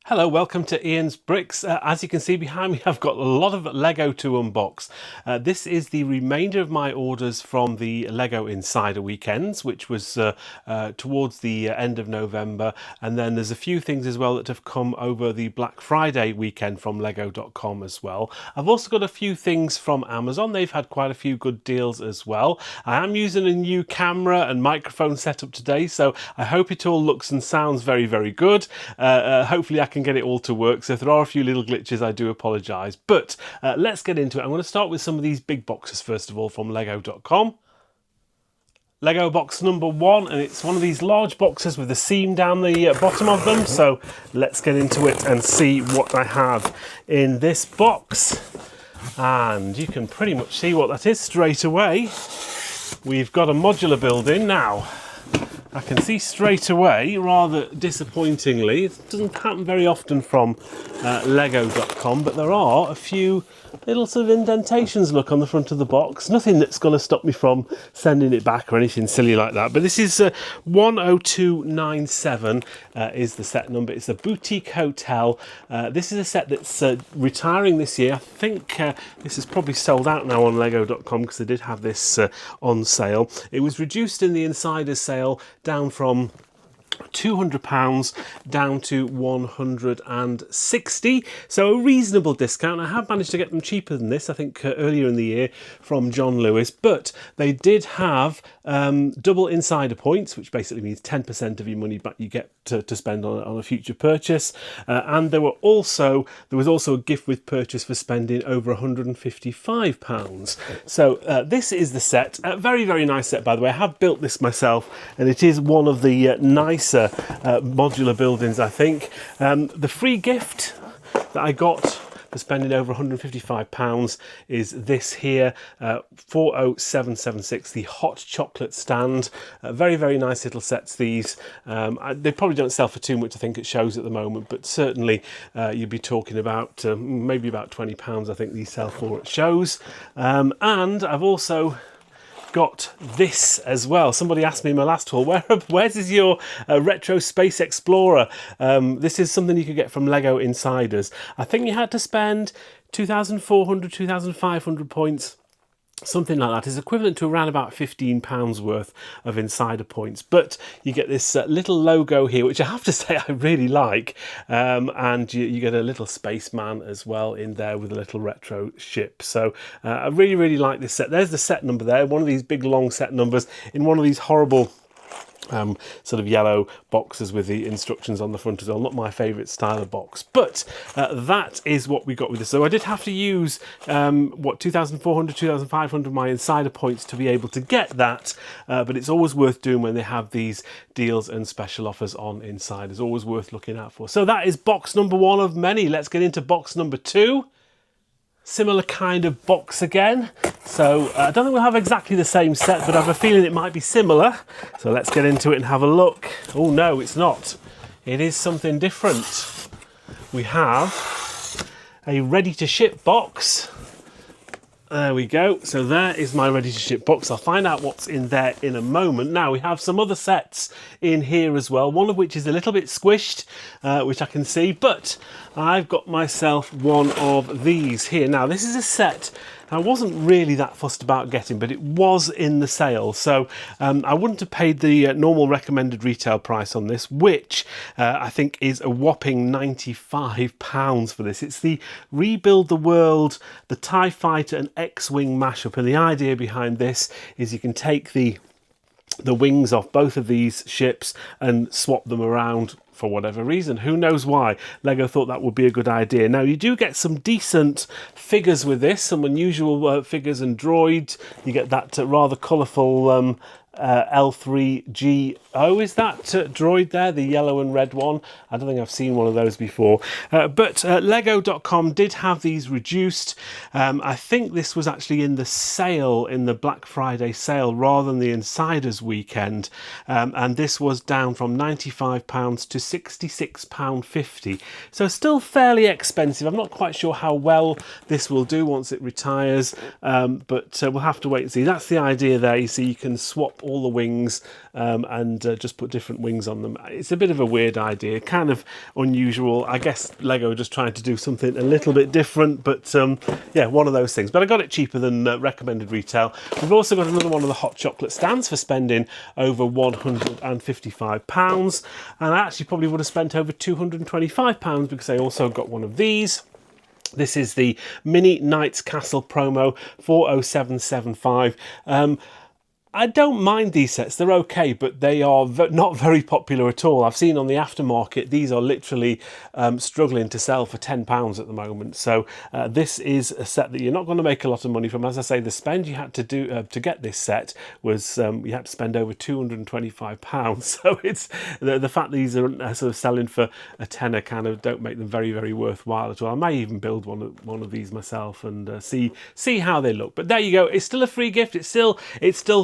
Hello, welcome to Ian's Bricks. As you can see behind me, I've got a lot of Lego to unbox. This is the remainder of my orders from the Lego Insider weekends, which was towards the end of November. And then there's a few things as well that have come over the Black Friday weekend from Lego.com as well. I've also got a few things from Amazon. They've had quite a few good deals as well. I am using a new camera and microphone setup today, so I hope it all looks and sounds very, very good. Hopefully I can get it all to work, so if there are a few little glitches I do apologise, but let's get into it. I'm going to start with some of these big boxes first of all from Lego.com. Lego box number one, and it's one of these large boxes with a seam down the bottom of them, so let's get into it and see what I have in this box. And you can pretty much see what that is straight away. We've got a modular building now. I can see straight away, rather disappointingly, it doesn't happen very often from Lego.com, but there are a few little sort of indentations, look, on the front of the box. Nothing that's going to stop me from sending it back or anything silly like that. But this is 10297 is the set number. It's a boutique hotel. This is a set that's retiring this year. I think this is probably sold out now on Lego.com because they did have this on sale. It was reduced in the insider sale down from £200 down to £160, so a reasonable discount. I have managed to get them cheaper than this, I think earlier in the year from John Lewis, but they did have double insider points, which basically means 10% of your money back you get to spend on a future purchase, and there was also a gift with purchase for spending over £155. So this is the set. A very, very nice set, by the way. I have built this myself, and it is one of the nicer modular buildings, I think. The free gift that I got for spending over £155 is this here, 40776, the hot chocolate stand. Very, very nice little sets, these. They probably don't sell for too much, I think, at shows at the moment, but certainly you'd be talking about maybe about £20, I think these sell for at shows. And I've also got this as well. Somebody asked me in my last haul, where's is your retro space explorer? This is something you could get from Lego Insiders. I think you had to spend 2,400, 2,500 points. Something like that is equivalent to around about £15 worth of insider points, but you get this little logo here, which I have to say I really like, and you get a little spaceman as well in there with a little retro ship. So I really, really like this set. There's the set number there, one of these big long set numbers in one of these horrible sort of yellow boxes with the instructions on the front as well. Not my favourite style of box, but that is what we got with this. So I did have to use 2,400, 2,500 my insider points to be able to get that, but it's always worth doing when they have these deals and special offers on Insiders. Always worth looking out for. So that is box number one of many. Let's get into box number two. Similar kind of box again. So I don't think we'll have exactly the same set, but I have a feeling it might be similar. So let's get into it and have a look. Oh no, it's not. It is something different. We have a ready to ship box. There we go. So there is my ready to ship box. I'll find out what's in there in a moment. Now we have some other sets in here as well, one of which is a little bit squished, which I can see, but I've got myself one of these here. Now this is a set I wasn't really that fussed about getting, but it was in the sale, so I wouldn't have paid the normal recommended retail price on this, which I think is a whopping £95 for this. It's the Rebuild the World, the TIE Fighter and X-Wing mashup, and the idea behind this is you can take the wings off both of these ships and swap them around for whatever reason. Who knows why? Lego thought that would be a good idea. Now you do get some decent figures with this, some unusual figures and droids. You get that rather colourful L3GO, is that droid there, the yellow and red one? I don't think I've seen one of those before, but Lego.com did have these reduced. I think this was actually in the sale, in the Black Friday sale, rather than the Insiders weekend, and this was down from £95 to £66.50, so still fairly expensive. I'm not quite sure how well this will do once it retires, but we'll have to wait and see. That's the idea there. You see, you can swap all the wings and just put different wings on them. It's a bit of a weird idea, kind of unusual. I guess Lego just trying to do something a little bit different, but yeah, one of those things. But I got it cheaper than recommended retail. We've also got another one of the hot chocolate stands for spending over £155, and I actually probably would have spent over £225 because I also got one of these. This is the Mini Knights Castle promo, 40775. I don't mind these sets, they're okay, but they are not very popular at all. I've seen on the aftermarket, these are literally struggling to sell for £10 at the moment. So this is a set that you're not going to make a lot of money from. As I say, the spend you had to do to get this set was, you had to spend over £225. So it's the fact that these are sort of selling for a tenner kind of don't make them very, very worthwhile at all. I may even build one of these myself and see how they look. But there you go, it's still a free gift, it's still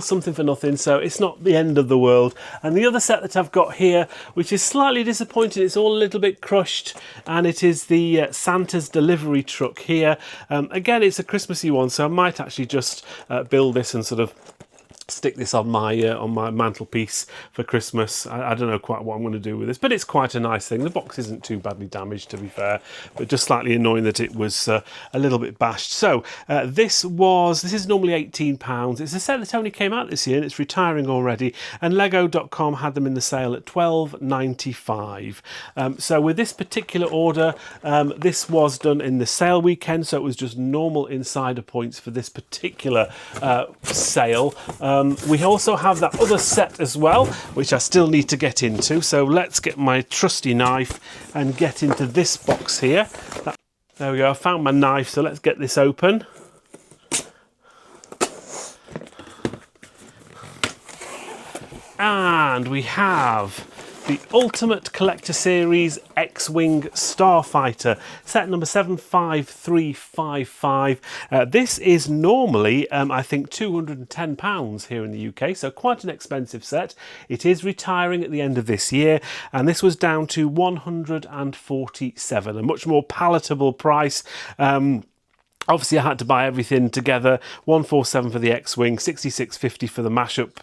something for nothing, so it's not the end of the world. And the other set that I've got here, which is slightly disappointing, it's all a little bit crushed, and it is the Santa's delivery truck here. Again, it's a Christmassy one, so I might actually just build this and sort of stick this on my mantelpiece for Christmas. I don't know quite what I'm going to do with this, but it's quite a nice thing. The box isn't too badly damaged, to be fair, but just slightly annoying that it was a little bit bashed. So this is normally £18. It's a set that only came out this year and it's retiring already, and Lego.com had them in the sale at £12.95. So with this particular order, this was done in the sale weekend, so it was just normal insider points for this particular sale. We also have that other set as well, which I still need to get into. So let's get my trusty knife and get into this box here. There we go, I found my knife, so let's get this open. And we have the Ultimate Collector Series X-Wing Starfighter, set number 75355. This is normally, I think, £210 here in the UK, so quite an expensive set. It is retiring at the end of this year, and this was down to £147, a much more palatable price. Obviously, I had to buy everything together. £147 for the X-Wing, £66.50 for the mashup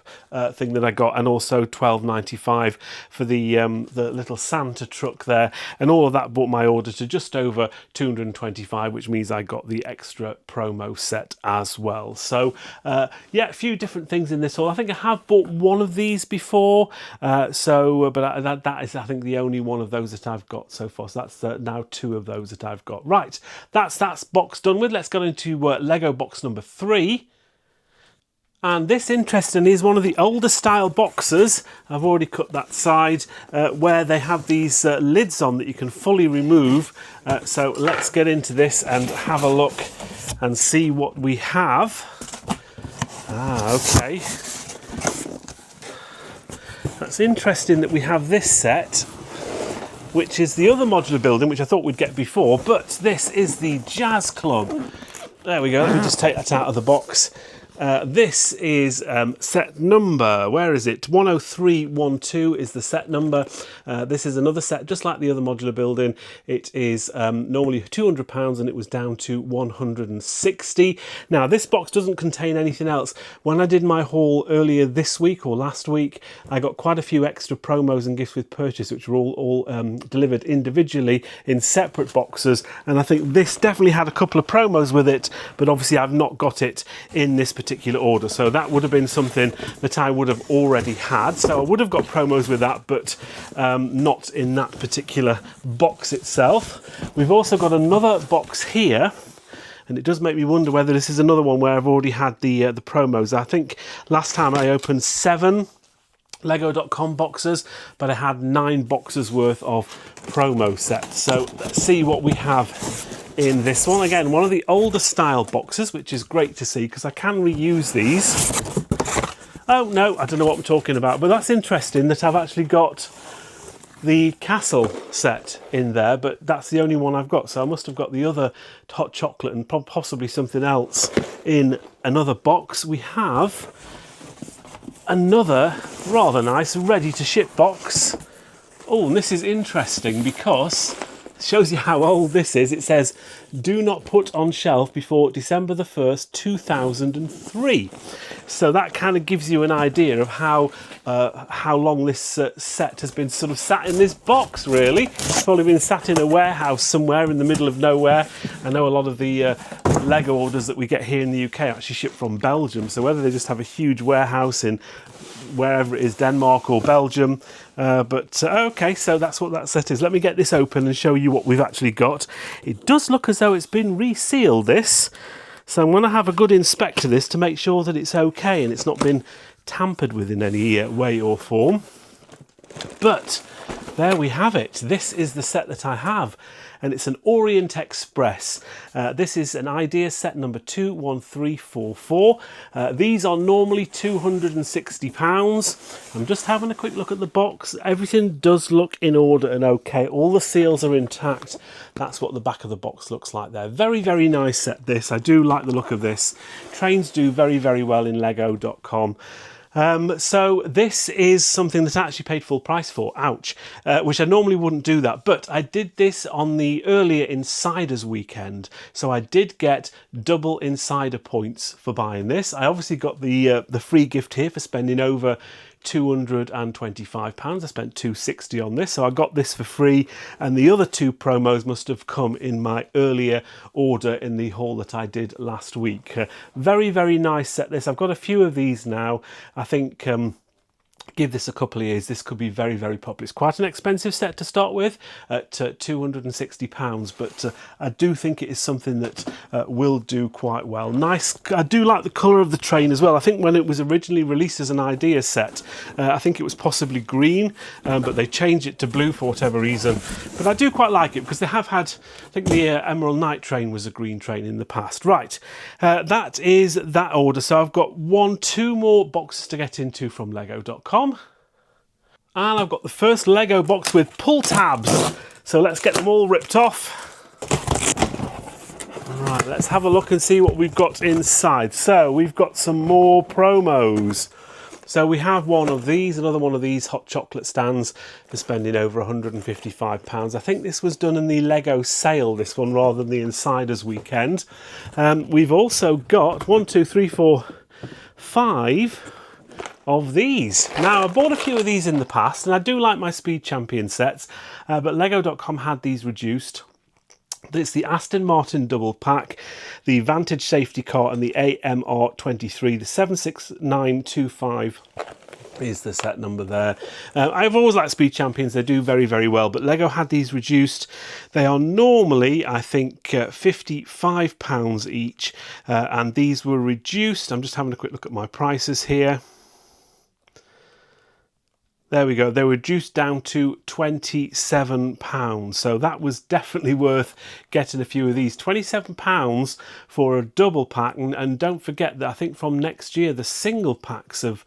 thing that I got, and also £12.95 for the little Santa truck there. And all of that brought my order to just over £225, which means I got the extra promo set as well. So, yeah, a few different things in this haul. I think I have bought one of these before, but that is, I think, the only one of those that I've got so far. So that's now two of those that I've got. Right, that's box done with. Let's go into Lego box number 3. And this, interestingly, is one of the older style boxes. I've already cut that side where they have these lids on that you can fully remove. So let's get into this and have a look and see what we have. Okay. That's interesting that we have this set, which is the other modular building, which I thought we'd get before, but this is the Jazz Club. There we go, let me just take that out of the box. This is set number, where is it? 10312 is the set number. This is another set, just like the other modular building. It is normally £200 and it was down to £160. Now, this box doesn't contain anything else. When I did my haul earlier this week or last week, I got quite a few extra promos and gifts with purchase, which were all delivered individually in separate boxes. And I think this definitely had a couple of promos with it, but obviously I've not got it in this particular order, so that would have been something that I would have already had. So I would have got promos with that, but not in that particular box itself. We've also got another box here, and it does make me wonder whether this is another one where I've already had the promos. I think last time I opened 7 Lego.com boxes, but I had 9 boxes worth of promo sets. So let's see what we have in this one. Again, one of the older style boxes, which is great to see because I can reuse these. Oh no, I don't know what I'm talking about, but that's interesting that I've actually got the castle set in there, but that's the only one I've got. So I must have got the other hot chocolate and possibly something else in another box. We have another rather nice ready to ship box. Oh, and this is interesting because shows you how old this is. It says, do not put on shelf before December the 1st, 2003. So that kind of gives you an idea of how long this set has been sort of sat in this box, really. It's probably been sat in a warehouse somewhere in the middle of nowhere. I know a lot of the Lego orders that we get here in the UK actually ship from Belgium. So whether they just have a huge warehouse in wherever it is, Denmark or Belgium. Okay, so that's what that set is. Let me get this open and show you what we've actually got. It does look as though it's been resealed, this. So I'm going to have a good inspect of this to make sure that it's okay and it's not been tampered with in any way or form. But there we have it. This is the set that I have, and it's an Orient Express. This is an idea set number 21344. These are normally £260. I'm just having a quick look at the box. Everything does look in order and okay. All the seals are intact. That's what the back of the box looks like there. Very, very nice set, this. I do like the look of this. Trains do very, very well in lego.com. So this is something that I actually paid full price for, ouch, which I normally wouldn't do that, but I did this on the earlier Insiders weekend, so I did get double Insider points for buying this. I obviously got the free gift here for spending over £225. I spent £260 on this, so I got this for free, and the other two promos must have come in my earlier order in the haul that I did last week. Very, very nice set, this. I've got a few of these now. I think give this a couple of years, this could be very, very popular. It's quite an expensive set to start with at £260, but I do think it is something that will do quite well. Nice. I do like the colour of the train as well. I think when it was originally released as an idea set, I think it was possibly green, but they changed it to blue for whatever reason. But I do quite like it because they have had, I think the Emerald Knight train was a green train in the past. Right, that is that order. So I've got two more boxes to get into from lego.com. And I've got the first Lego box with pull tabs. So let's get them all ripped off. Right, let's have a look and see what we've got inside. So we've got some more promos. So we have one of these, another one of these hot chocolate stands for spending over £155. I think this was done in the Lego sale, this one, rather than the Insiders weekend. We've also got 5 of these. Now, I bought a few of these in the past, and I do like my Speed Champion sets, but Lego.com had these reduced. It's the Aston Martin double pack, the Vantage safety car, and the AMR 23, the 76925 is the set number there. I've always liked Speed Champions, they do very, very well, but Lego had these reduced. They are normally, I think, £55 each, and these were reduced. I'm just having a quick look at my prices here. There we go, they were reduced down to £27. So that was definitely worth getting a few of these. £27 for a double pack. And don't forget that I think from next year, the single packs of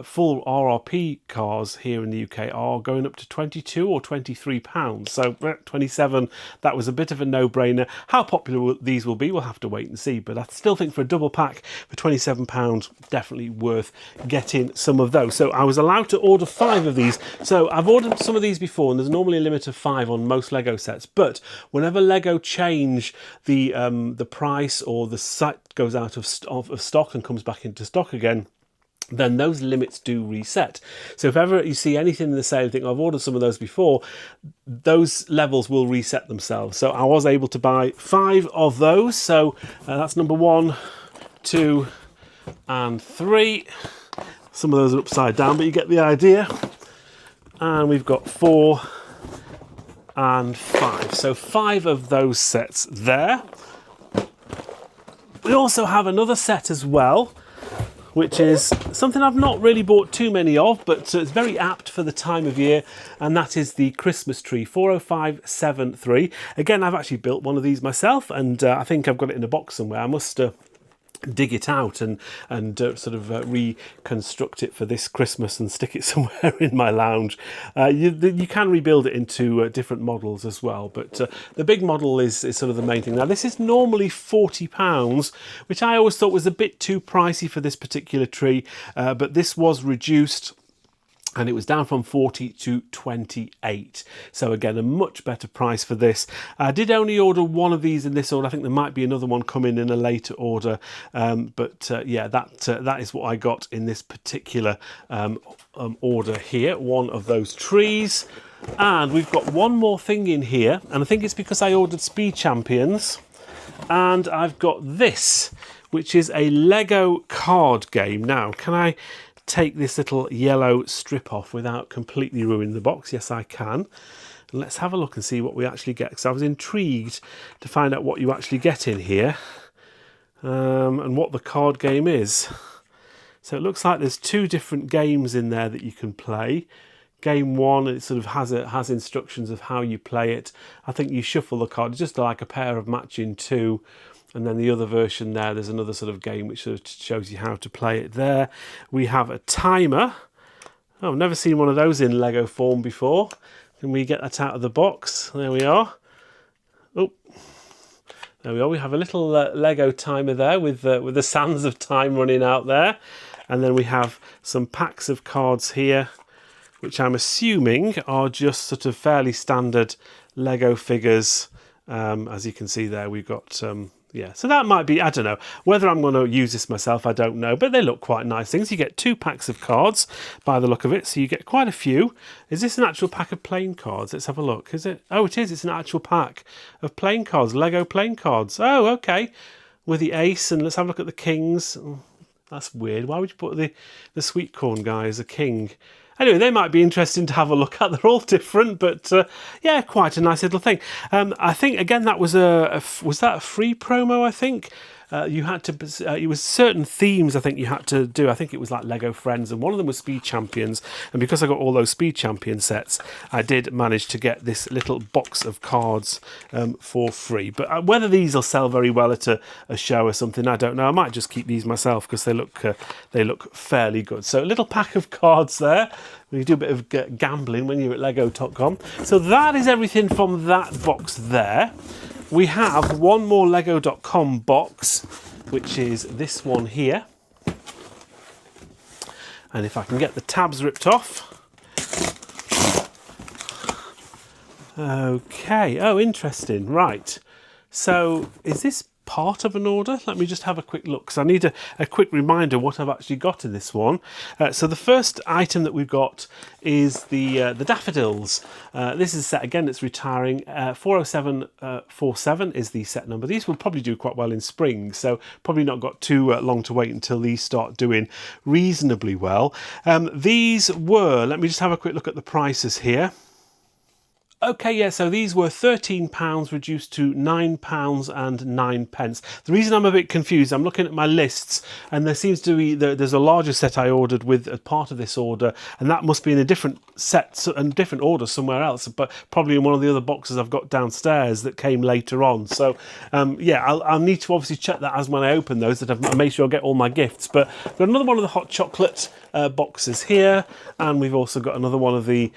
full RRP cars here in the UK are going up to £22 or £23. So 27, that was a bit of a no-brainer. How popular these will be, we'll have to wait and see. But I still think for a double pack for £27, definitely worth getting some of those. So I was allowed to order 5 of these. So I've ordered some of these before, and there's normally a limit of 5 on most Lego sets, but whenever Lego change the price, or the site goes out of stock and comes back into stock again, then those limits do reset. So if ever you see anything in the sale, think, I've ordered some of those before, those levels will reset themselves. So I was able to buy 5 of those. So that's number 1, 2 and 3. Some of those are upside down, but you get the idea. And we've got 4 and 5. So 5 of those sets there. We also have another set as well, which is something I've not really bought too many of, but it's very apt for the time of year, and that is the Christmas tree, 40573. Again, I've actually built one of these myself, and I think I've got it in a box somewhere. I must dig it out and sort of reconstruct it for this Christmas and stick it somewhere in my lounge. You can rebuild it into different models as well, but the big model is sort of the main thing. Now, this is normally £40, which I always thought was a bit too pricey for this particular tree, but this was reduced and it was down from 40 to 28. So again, a much better price for this. I did only order one of these in this order. I think there might be another one coming in a later order, but yeah, that is what I got in this particular order here, one of those trees. And we've got one more thing in here, and I think it's because I ordered Speed Champions, and I've got this, which is a Lego card game. Now, can I take this little yellow strip off without completely ruining the box? Yes, I can. Let's have a look and see what we actually get, because I was intrigued to find out what you actually get in here, and what the card game is. So it looks like there's two different games in there that you can play. Game one, it sort of has instructions of how you play it. I think you shuffle the cards, just like a pair of matching two. And then the other version there's another sort of game which sort of shows you how to play it there. We have a timer. Oh, I've never seen one of those in Lego form before. Can we get that out of the box? There we are. Oh, there we are. We have a little Lego timer there with the sands of time running out there. And then we have some packs of cards here, which I'm assuming are just sort of fairly standard Lego figures. As you can see there, we've got yeah, so that might be, I don't know, whether I'm going to use this myself, I don't know, but they look quite nice things. You get 2 packs of cards by the look of it, so you get quite a few. Is this an actual pack of playing cards? Let's have a look. Is it? Oh, it is. It's an actual pack of playing cards, Lego playing cards. Oh, okay. With the ace, and let's have a look at the kings. Oh, that's weird. Why would you put the sweet corn guy as a king? Anyway, they might be interesting to have a look at. They're all different, but yeah, quite a nice little thing. I think, again, that was was that a free promo, I think? You had to, it was certain themes I think you had to do. I think it was like Lego Friends, and one of them was Speed Champions. And because I got all those Speed Champion sets, I did manage to get this little box of cards for free. But whether these will sell very well at a show or something, I don't know. I might just keep these myself because they look fairly good. So a little pack of cards there. You do a bit of gambling when you're at Lego.com. So that is everything from that box there. We have one more Lego.com box, which is this one here. And if I can get the tabs ripped off. Okay, oh, interesting, right. So is this part of an order? Let me just have a quick look, because I need a quick reminder what I've actually got in this one. So the first item that we've got is the daffodils. This is a set, again, it's retiring. 40747 is the set number. These will probably do quite well in spring, so probably not got too long to wait until these start doing reasonably well. These were, let me just have a quick look at the prices here. Okay, yeah, so these were £13 reduced to £9.09. The reason I'm a bit confused, I'm looking at my lists, and there seems to be, there's a larger set I ordered with a part of this order, and that must be in a different set and different order somewhere else, but probably in one of the other boxes I've got downstairs that came later on. So yeah, I'll need to obviously check that as when I open those, that I've made sure I get all my gifts. But I've got another one of the hot chocolate boxes here, and we've also got another one of the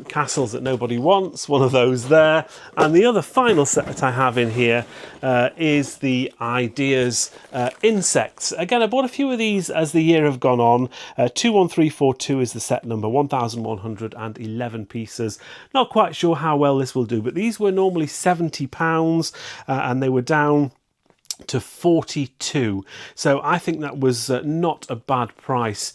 castles that nobody wants, one of those there. And the other final set that I have in here is the Ideas insects. Again, I bought a few of these as the year have gone on. 21342 is the set number, 1,111 pieces. Not quite sure how well this will do, but these were normally £70 and they were down to 42. So I think that was not a bad price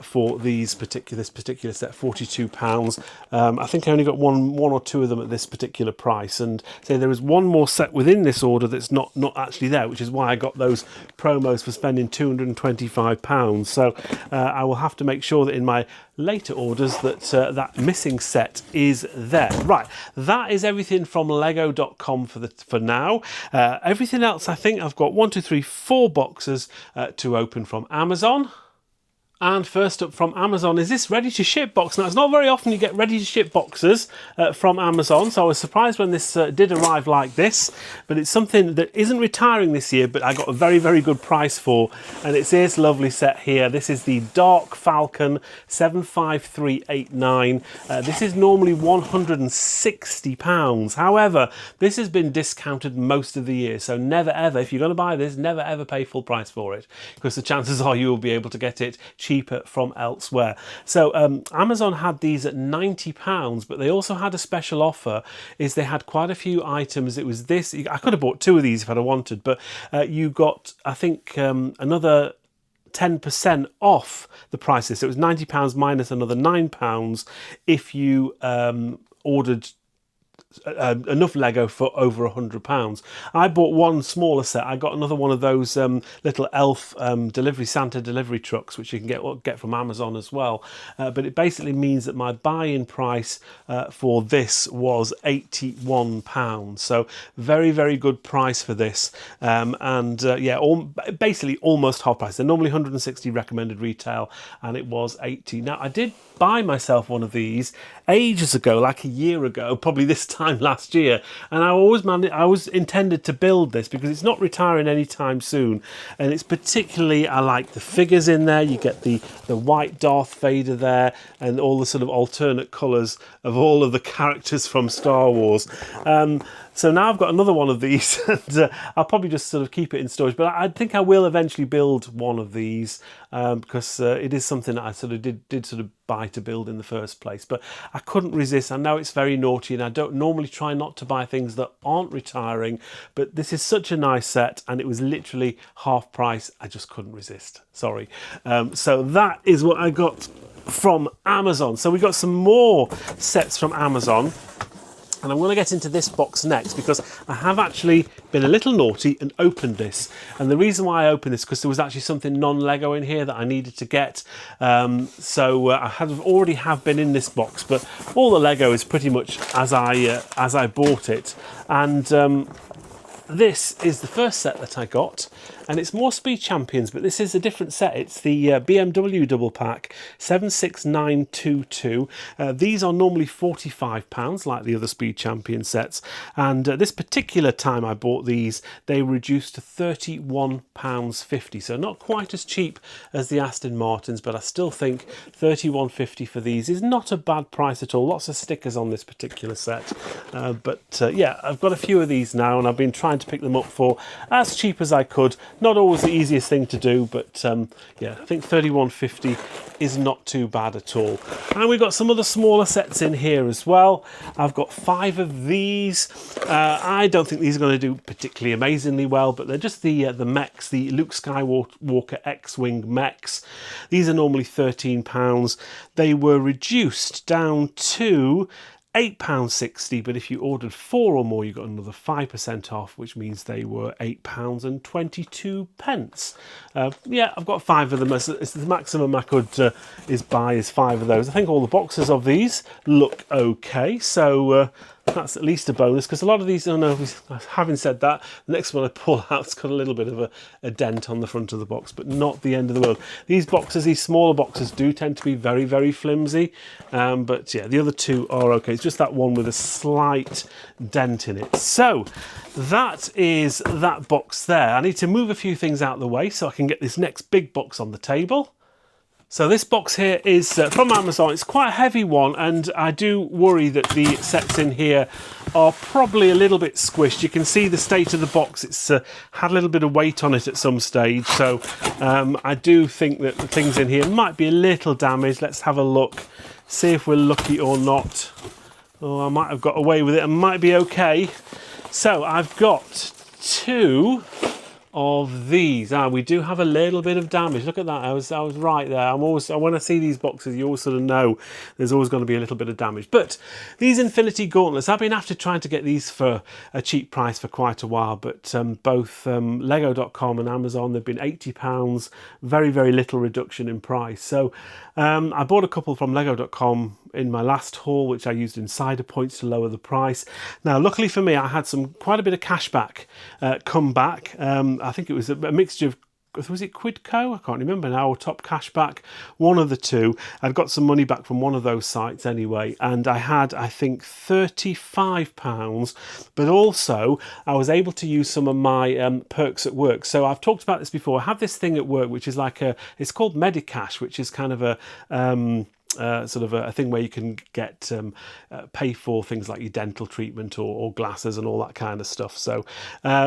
for this particular set, £42. I think I only got one or two of them at this particular price, and say there is one more set within this order that's not actually there, which is why I got those promos for spending £225. So I will have to make sure that in my later orders that that missing set is there. Right, that is everything from Lego.com for now. Everything else, I think I've got 4 boxes to open from Amazon. And first up from Amazon is this ready to ship box. Now, it's not very often you get ready to ship boxes from Amazon, so I was surprised when this did arrive like this, but it's something that isn't retiring this year, but I got a very, very good price for, and it's this lovely set here. This is the Dark Falcon 75389. This is normally £160. However, this has been discounted most of the year, so never ever, if you're going to buy this, never ever pay full price for it, because the chances are you will be able to get it cheaper from elsewhere. So Amazon had these at £90, but they also had a special offer, is they had quite a few items. It was this, I could have bought 2 of these if I'd wanted, but you got, I think, another 10% off the prices. So it was £90 minus another £9 if you ordered enough Lego for over £100. I bought one smaller set. I got another one of those little elf Santa delivery trucks, which you can get from Amazon as well. But it basically means that my buy-in price for this was £81. So very, very good price for this. Basically almost half price. They're normally 160 recommended retail, and it was 80. Now I did buy myself one of these ages ago, like a year ago, probably this time last year, and I was intended to build this because it's not retiring anytime soon, and it's particularly, I like the figures in there. You get the white Darth Vader there, and all the sort of alternate colours of all of the characters from Star Wars. So now I've got another one of these, and I'll probably just sort of keep it in storage. But I think I will eventually build one of these because it is something that I sort of did sort of buy to build in the first place. But I couldn't resist. I know it's very naughty, and I don't normally try not to buy things that aren't retiring. But this is such a nice set, and it was literally half price. I just couldn't resist. Sorry. So that is what I got from Amazon. So we got some more sets from Amazon. And I'm going to get into this box next because I have actually been a little naughty and opened this. And the reason why I opened this is because there was actually something non-Lego in here that I needed to get. I already have been in this box, but all the Lego is pretty much as I bought it. And this is the first set that I got, and it's more Speed Champions, but this is a different set. It's the BMW double pack 76922. These are normally £45 like the other Speed Champion sets, and this particular time I bought these, they reduced to £31.50, so not quite as cheap as the Aston Martins, but I still think £31.50 for these is not a bad price at all. Lots of stickers on this particular set, yeah, I've got a few of these now, and I've been trying to pick them up for as cheap as I could. Not always the easiest thing to do, but yeah, I think £31.50 is not too bad at all. And we've got some other smaller sets in here as well. I've got 5 of these. I don't think these are going to do particularly amazingly well, but they're just the Mechs, the Luke Skywalker X-Wing Mechs. These are normally £13. They were reduced down to £8.60, but if you ordered 4 or more, you got another 5% off, which means they were £8.22. Yeah, I've got 5 of them. It's the maximum I could buy is 5 of those. I think all the boxes of these look okay, so that's at least a bonus, because a lot of these, having said that, the next one I pull out, it's got a little bit of a dent on the front of the box, but not the end of the world. These boxes, these smaller boxes, do tend to be very, very flimsy, but yeah, the other 2 are okay. It's just that one with a slight dent in it. So that is that box there. I need to move a few things out of the way so I can get this next big box on the table. So this box here is from Amazon. It's quite a heavy one, and I do worry that the sets in here are probably a little bit squished. You can see the state of the box. It's had a little bit of weight on it at some stage, so I do think that the things in here might be a little damaged. Let's have a look, see if we're lucky or not. Oh, I might have got away with it. I might be okay. So I've got 2 of these. We do have a little bit of damage. Look at that. I was right there. When I see these boxes, you always sort of know there's always going to be a little bit of damage. But these Infinity Gauntlets, I've been after trying to get these for a cheap price for quite a while, but both Lego.com and Amazon, they've been £80. Very, very little reduction in price. So I bought a couple from Lego.com in my last haul, which I used insider points to lower the price. Now, luckily for me, I had quite a bit of cash back come back. I think it was a mixture of, was it Quidco? I can't remember now, or Top Cashback, one of the 2. I'd got some money back from one of those sites anyway, and I had, I think, £35, but also I was able to use some of my perks at work. So I've talked about this before. I have this thing at work, which is like it's called Medicash, which is kind of a sort of a thing where you can get pay for things like your dental treatment or glasses and all that kind of stuff. So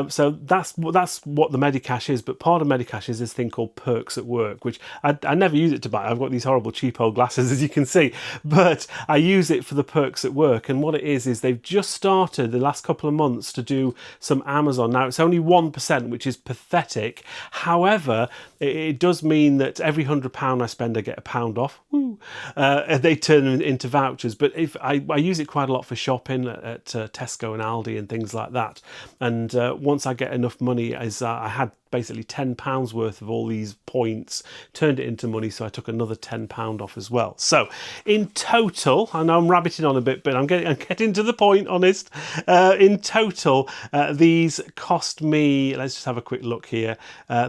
so that's what the Medicash is. But part of Medicash is this thing called Perks at Work, which I never use it to buy. I've got these horrible cheap old glasses, as you can see, but I use it for the Perks at Work. And what it is they've just started the last couple of months to do some Amazon. Now it's only 1%, which is pathetic. However, it does mean that every £100 I spend, I get £1 off. Woo. They turn into vouchers, but if I use it quite a lot for shopping at Tesco and Aldi and things like that. And once I get enough money, as I had basically £10 worth of all these points, turned it into money, so I took another £10 off as well. So in total, I know I'm rabbiting on a bit, but I'm getting to the point, honest. In total, these cost me, let's just have a quick look here,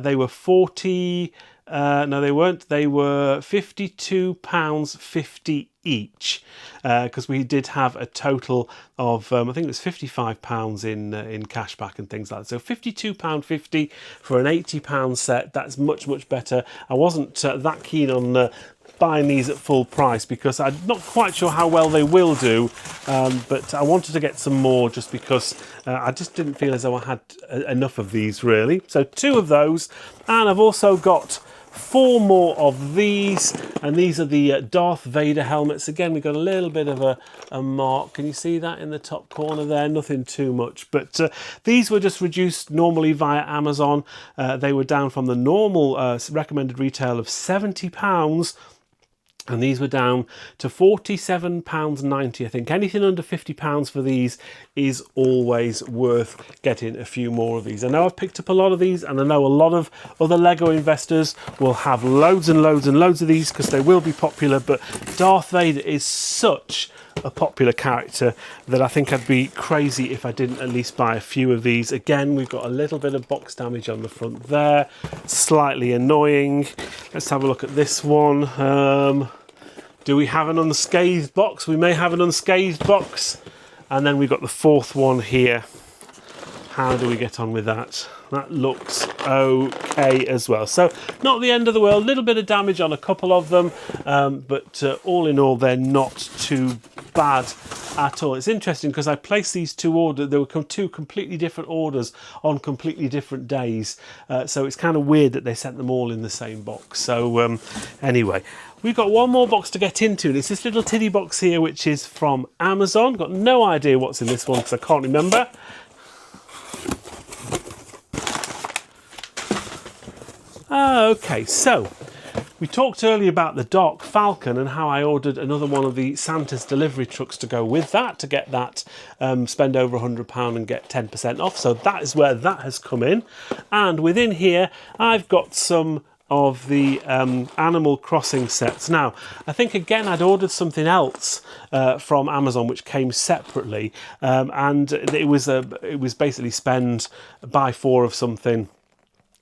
they were 40, no they weren't, they were £52.50 each, because we did have a total of I think it was £55 in cashback and things like that. So £52.50 for an £80 set. That's much better. I wasn't that keen on buying these at full price because I'm not quite sure how well they will do, but I wanted to get some more just because I just didn't feel as though I had enough of these really. So 2 of those, and I've also got 4 more of these, and these are the Darth Vader helmets. Again, we've got a little bit of a mark. Can you see that in the top corner there? Nothing too much, but these were just reduced normally via Amazon. They were down from the normal recommended retail of £70, and these were down to £47.90. I think anything under £50 for these is always worth getting a few more of these. I know I've picked up a lot of these, and I know a lot of other Lego investors will have loads and loads and loads of these because they will be popular, but Darth Vader is such a popular character that I think I'd be crazy if I didn't at least buy a few of these. Again, we've got a little bit of box damage on the front there, slightly annoying. Let's have a look at this one. Do we have an unscathed box? We may have an unscathed box. And then we've got the 4th one here. How do we get on with that? That looks okay as well. So not the end of the world, a little bit of damage on a couple of them, but all in all, they're not too bad at all. It's interesting because I placed these 2 orders, there were 2 completely different orders on completely different days. So it's kind of weird that they sent them all in the same box. So anyway, we've got one more box to get into. It's this little tiddy box here, which is from Amazon. Got no idea what's in this one because I can't remember. Okay, so we talked earlier about the Dark Falcon and how I ordered another one of the Santa's delivery trucks to go with that, to get that, spend over £100 and get 10% off. So that is where that has come in. And within here, I've got some of the Animal Crossing sets. Now, I think again I'd ordered something else from Amazon which came separately, and it was basically spend buy 4 of something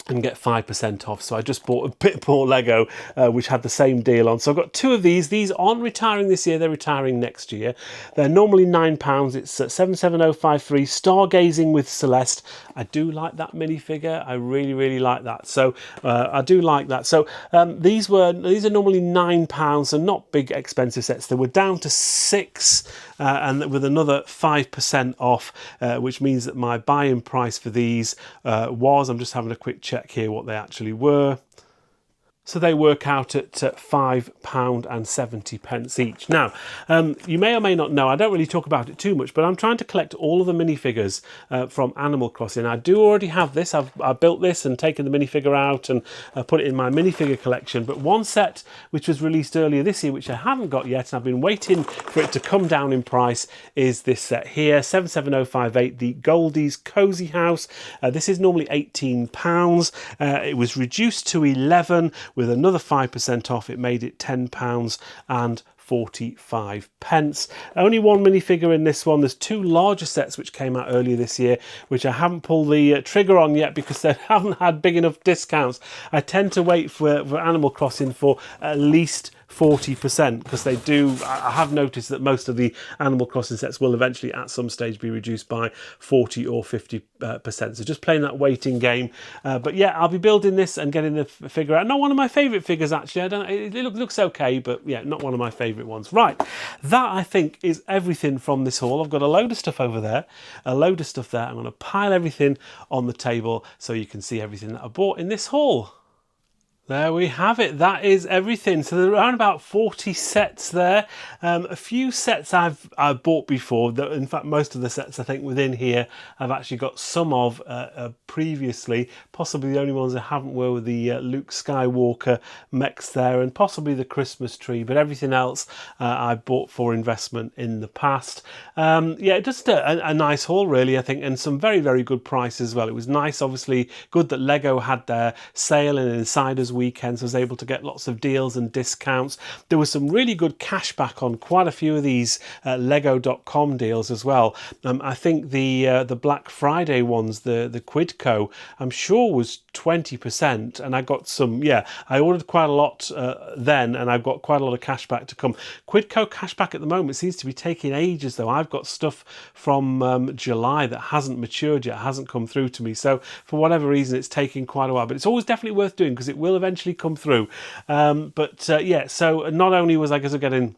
and get 5% off. So I just bought a bit more Lego, which had the same deal on. So I've got 2 of these. These aren't retiring this year, they're retiring next year. They're normally £9. It's 77053, Stargazing with Celeste. I do like that minifigure. I really like that. So I do like that. So these are normally £9, so not big expensive sets. They were down to 6, and with another 5% off, which means that my buy-in price for these was, I'm just having a quick check here what they actually were. So they work out at £5.70 each. Now, you may or may not know, I don't really talk about it too much, but I'm trying to collect all of the minifigures from Animal Crossing. I do already have this. I've built this and taken the minifigure out and put it in my minifigure collection. But one set which was released earlier this year, which I haven't got yet, and I've been waiting for it to come down in price, is this set here, 77058, the Goldie's Cozy House. This is normally £18. It was reduced to 11 with another 5% off. It made it £10 and 45 pence. Only one minifigure in this one. There's 2 larger sets which came out earlier this year, which I haven't pulled the trigger on yet because they haven't had big enough discounts. I tend to wait for Animal Crossing for at least 40%, because they do, I have noticed that most of the Animal Crossing sets will eventually at some stage be reduced by 40 or 50%. So just playing that waiting game. But yeah, I'll be building this and getting the figure out. Not one of my favourite figures, actually. I don't. It looks okay, but yeah, not one of my favourite ones. Right, that I think is everything from this haul. I've got a load of stuff over there, a load of stuff there. I'm going to pile everything on the table so you can see everything that I bought in this haul. There we have it. That is everything. So there are around about 40 sets there. A few sets I've bought before. In fact, most of the sets I think within here I've actually got some of previously. Possibly the only ones I haven't were the Luke Skywalker mechs there, and possibly the Christmas tree. But everything else I bought for investment in the past. Yeah, just a nice haul really, I think, and some very, very good prices as well. It was nice, obviously, good that Lego had their sale and Insiders weekends. I was able to get lots of deals and discounts. There was some really good cash back on quite a few of these lego.com deals as well. I think the Black Friday ones, the Quidco, I'm sure was 20%, and I got some, yeah, I ordered quite a lot then, and I've got quite a lot of cash back to come. Quidco cash back at the moment seems to be taking ages though. I've got stuff from July that hasn't matured yet, hasn't come through to me, so for whatever reason it's taking quite a while, but it's always definitely worth doing because it will eventually come through. Yeah, so not only was I going to get in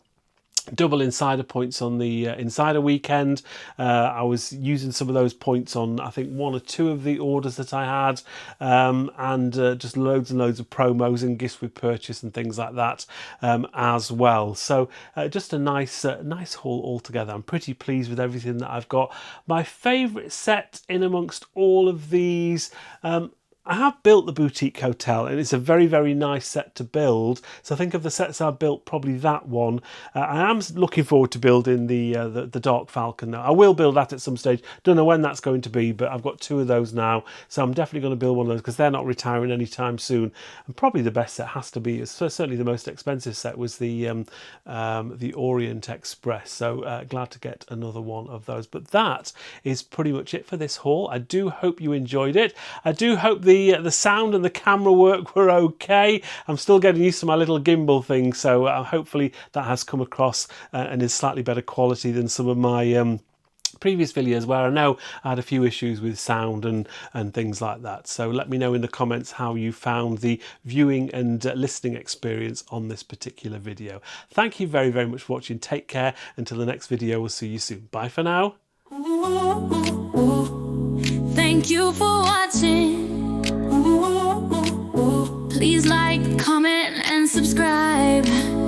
double insider points on the insider weekend, I was using some of those points on I think one or two of the orders that I had, and just loads and loads of promos and gifts with purchase and things like that as well. So just a nice haul altogether. I'm pretty pleased with everything that I've got. My favourite set in amongst all of these, I have built the Boutique Hotel, and it's a very, very nice set to build. So I think of the sets I've built, probably that one. I am looking forward to building the Dark Falcon now. I will build that at some stage. Don't know when that's going to be, but I've got two of those now. So I'm definitely going to build one of those because they're not retiring anytime soon. And probably the best set has to be, certainly the most expensive set was the Orient Express. So glad to get another one of those. But that is pretty much it for this haul. I do hope you enjoyed it. I do hope the sound and the camera work were okay. I'm still getting used to my little gimbal thing, so hopefully that has come across and is slightly better quality than some of my previous videos where I know I had a few issues with sound and things like that. So let me know in the comments how you found the viewing and listening experience on this particular video. Thank you very, very much for watching. Take care. Until the next video, we'll see you soon. Bye for now. Thank you for watching. Please like, comment and subscribe.